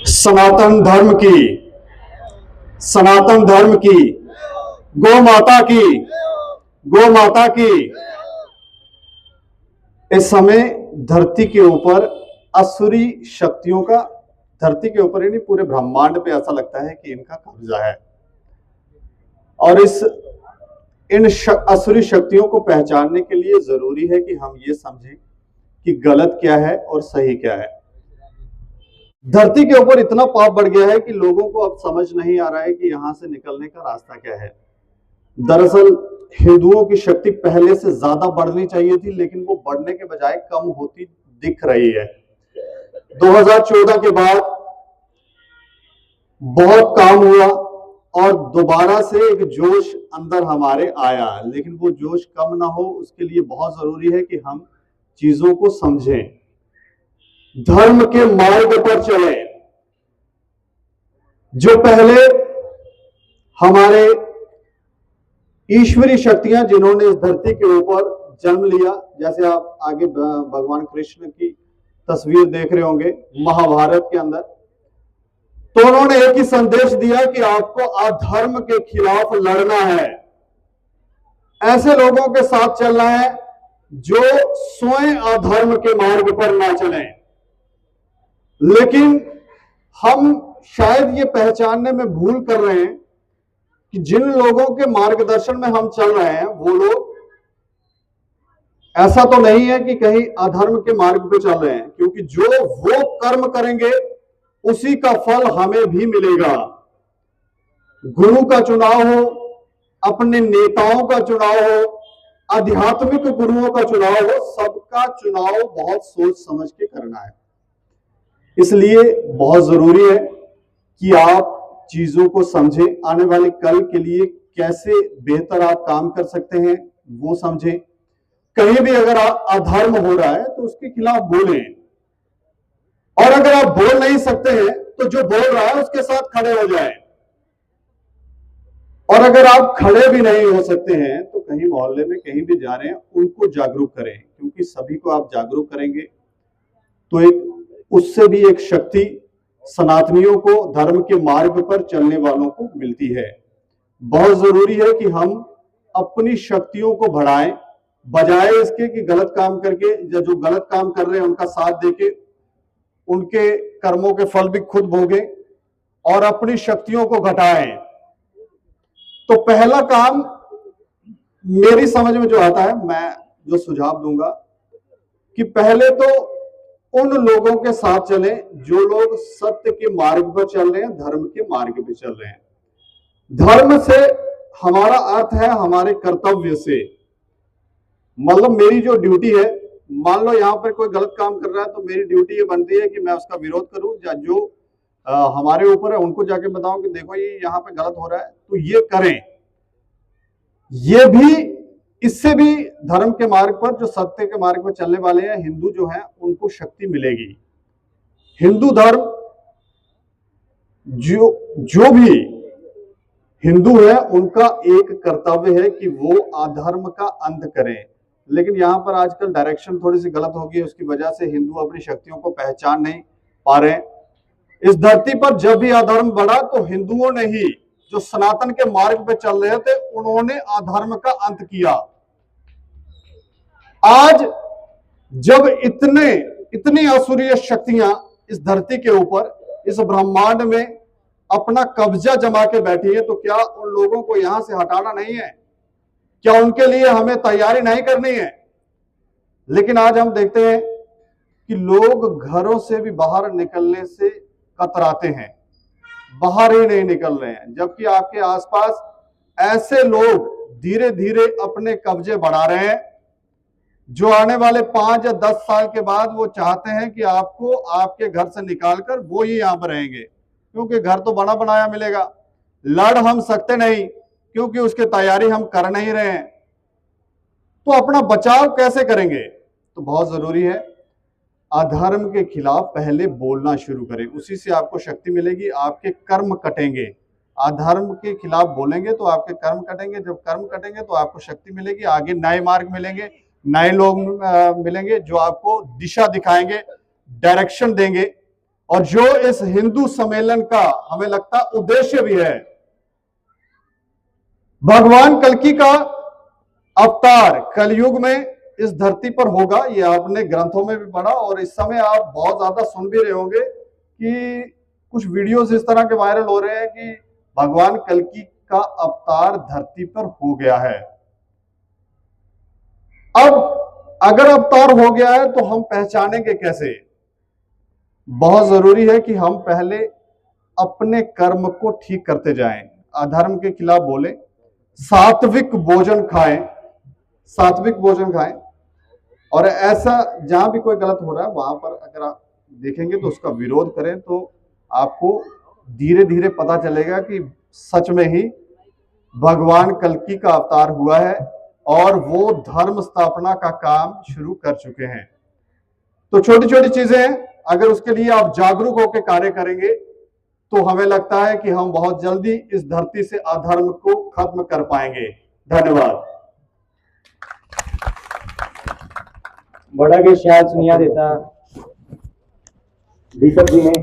सनातन धर्म की, सनातन धर्म की, गौ माता की, गौ माता की। इस समय धरती के ऊपर असुरी शक्तियों का, धरती के ऊपर ही नहीं पूरे ब्रह्मांड पे ऐसा लगता है कि इनका कब्जा है। और इन असुरी शक्तियों को पहचानने के लिए जरूरी है कि हम ये समझें कि गलत क्या है और सही क्या है। धरती के ऊपर इतना पाप बढ़ गया है कि लोगों को अब समझ नहीं आ रहा है कि यहां से निकलने का रास्ता क्या है। दरअसल हिंदुओं की शक्ति पहले से ज्यादा बढ़नी चाहिए थी, लेकिन वो बढ़ने के बजाय कम होती दिख रही है। 2014 के बाद बहुत काम हुआ और दोबारा से एक जोश अंदर हमारे आया, लेकिन वो जोश कम ना हो उसके लिए बहुत जरूरी है कि हम चीजों को समझें, धर्म के मार्ग पर चलें। जो पहले हमारे ईश्वरीय शक्तियां जिन्होंने इस धरती के ऊपर जन्म लिया, जैसे आप आगे भगवान कृष्ण की तस्वीर देख रहे होंगे महाभारत के अंदर, तो उन्होंने एक ही संदेश दिया कि आपको अधर्म के खिलाफ लड़ना है, ऐसे लोगों के साथ चलना है जो स्वयं अधर्म के मार्ग पर ना चलें। लेकिन हम शायद ये पहचानने में भूल कर रहे हैं कि जिन लोगों के मार्गदर्शन में हम चल रहे हैं वो लोग ऐसा तो नहीं है कि कहीं अधर्म के मार्ग पे चल रहे हैं, क्योंकि जो वो कर्म करेंगे उसी का फल हमें भी मिलेगा। गुरु का चुनाव हो, अपने नेताओं का चुनाव हो, आध्यात्मिक गुरुओं का चुनाव हो, सबका चुनाव बहुत सोच समझ के करना है। इसलिए बहुत जरूरी है कि आप चीजों को समझें, आने वाले कल के लिए कैसे बेहतर आप काम कर सकते हैं वो समझें। कहीं भी अगर अधर्म हो रहा है तो उसके खिलाफ बोलें, और अगर आप बोल नहीं सकते हैं तो जो बोल रहा है उसके साथ खड़े हो जाएं। और अगर आप खड़े भी नहीं हो सकते हैं तो कहीं मोहल्ले में कहीं भी जा रहे हैं उनको जागरूक करें, क्योंकि सभी को आप जागरूक करेंगे तो उससे भी एक शक्ति सनातनियों को, धर्म के मार्ग पर चलने वालों को मिलती है। बहुत जरूरी है कि हम अपनी शक्तियों को बढ़ाएं, बजाय इसके कि गलत काम करके या जो गलत काम कर रहे हैं उनका साथ देके उनके कर्मों के फल भी खुद भोगें और अपनी शक्तियों को घटाएं। तो पहला काम मेरी समझ में जो आता है, मैं जो सुझाव दूंगा कि पहले तो उन लोगों के साथ चलें जो लोग सत्य के मार्ग पर चल रहे हैं, धर्म के मार्ग पर चल रहे हैं। धर्म से हमारा अर्थ है हमारे कर्तव्य से, मतलब मेरी जो ड्यूटी है, मान लो यहां पर कोई गलत काम कर रहा है तो मेरी ड्यूटी ये बनती है कि मैं उसका विरोध करूं, या जो हमारे ऊपर है उनको जाके बताऊं कि देखो ये यहां पे गलत हो रहा है तो ये करें। ये भी, इससे भी धर्म के मार्ग पर, जो सत्य के मार्ग पर चलने वाले हैं हिंदू जो हैं उनको शक्ति मिलेगी। हिंदू धर्म, जो भी हिंदू है उनका एक कर्तव्य है कि वो अधर्म का अंत करें। लेकिन यहां पर आजकल डायरेक्शन थोड़ी सी गलत हो गई है, उसकी वजह से हिंदू अपनी शक्तियों को पहचान नहीं पा रहे हैं। इस धरती पर जब भी अधर्म बढ़ा तो हिंदुओं ने ही, जो सनातन के मार्ग पे चल रहे थे, उन्होंने अधर्म का अंत किया। आज जब इतनी असुरीय शक्तियां इस धरती के ऊपर, इस ब्रह्मांड में अपना कब्जा जमा के बैठी है, तो क्या उन लोगों को यहां से हटाना नहीं है? क्या उनके लिए हमें तैयारी नहीं करनी है? लेकिन आज हम देखते हैं कि लोग घरों से भी बाहर निकलने से कतराते हैं, बाहर ही नहीं निकल रहे हैं, जबकि आपके आसपास ऐसे लोग धीरे धीरे अपने कब्जे बढ़ा रहे हैं जो आने वाले 5 या 10 साल के बाद वो चाहते हैं कि आपको आपके घर से निकालकर वो ही यहां पर रहेंगे, क्योंकि घर तो बना बनाया मिलेगा। लड़ हम सकते नहीं क्योंकि उसकी तैयारी हम कर नहीं रहे हैं, तो अपना बचाव कैसे करेंगे? तो बहुत जरूरी है अधर्म के खिलाफ पहले बोलना शुरू करें, उसी से आपको शक्ति मिलेगी, आपके कर्म कटेंगे। अधर्म के खिलाफ बोलेंगे तो आपके कर्म कटेंगे, जब कर्म कटेंगे तो आपको शक्ति मिलेगी, आगे नए मार्ग मिलेंगे, नए लोग मिलेंगे जो आपको दिशा दिखाएंगे, डायरेक्शन देंगे और जो इस हिंदू सम्मेलन का हमें लगता उद्देश्य भी है। भगवान कल्कि का अवतार कलयुग में इस धरती पर होगा, ये आपने ग्रंथों में भी पढ़ा और इस समय आप बहुत ज्यादा सुन भी रहे होंगे कि कुछ वीडियोस इस तरह के वायरल हो रहे हैं कि भगवान कल्कि का अवतार धरती पर हो गया है। अब अगर अवतार हो गया है तो हम पहचानेंगे कैसे? बहुत जरूरी है कि हम पहले अपने कर्म को ठीक करते जाएं, अधर्म के खिलाफ बोले, सात्विक भोजन खाएं, सात्विक भोजन खाएं। और ऐसा जहां भी कोई गलत हो रहा है वहां पर अगर आप देखेंगे तो उसका विरोध करें, तो आपको धीरे धीरे पता चलेगा कि सच में ही भगवान कल्कि का अवतार हुआ है और वो धर्म स्थापना का काम शुरू कर चुके हैं। तो छोटी छोटी चीजें, अगर उसके लिए आप जागरूक होकर कार्य करेंगे तो हमें लगता है कि हम बहुत जल्दी इस धरती से अधर्म को खत्म कर पाएंगे। धन्यवाद। बड़ा के शायद सुनिया देता दीपक जी ने